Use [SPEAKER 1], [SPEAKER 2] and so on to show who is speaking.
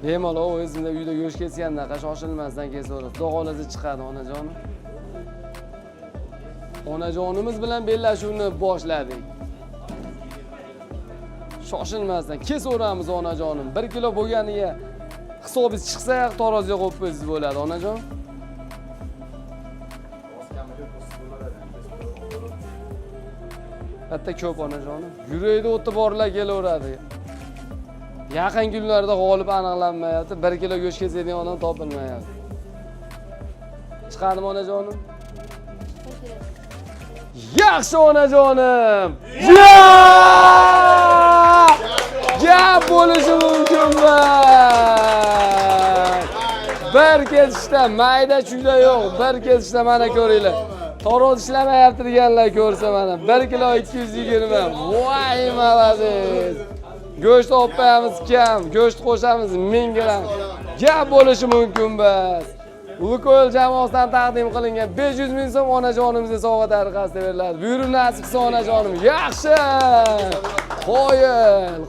[SPEAKER 1] Bemalol o'zimda uyda go'sht kesgandaqa shoshilmasdan kesaverasiz. Xudo xolasa chiqadi onajonim. Onajonimiz bilan bellashuvni boshladik. Shoshilmasdan kesaveramiz onajonim. 1 kilo bo'lganiga hisobingiz chiqsa, taroziga qo'yib qo'ysiz bo'ladi onajon. Hatta ko'p onajonim. Yurakda o'ti borlar kelaveradi. Yaqin kunlarda g'olib aniqlanmayapti. 1 kilo go'sht kesadigan odam topilmayapti. Chiqadimi onajonim? Yaxshi onajonim. Gap bo'lishi mumkinmas. Bir ketishda mayda chuyda yo'q. Bir ketishda mana ko'ringlar. Taroz ishlamayapti deganlar ko'rsa mana 1 kilo 220. Voy malades. Go'sht olmaymiz kam, go'sht qo'shamiz 1000 gram. Gap bo'lishi mumkin bas. Lukoil jamoasidan taqdim qilingan 500 ming so'm onajonimizga sovg'a tariqasida beriladi. Buyurun nasib qilsa onajonim. Yaxshi. Qo'yil.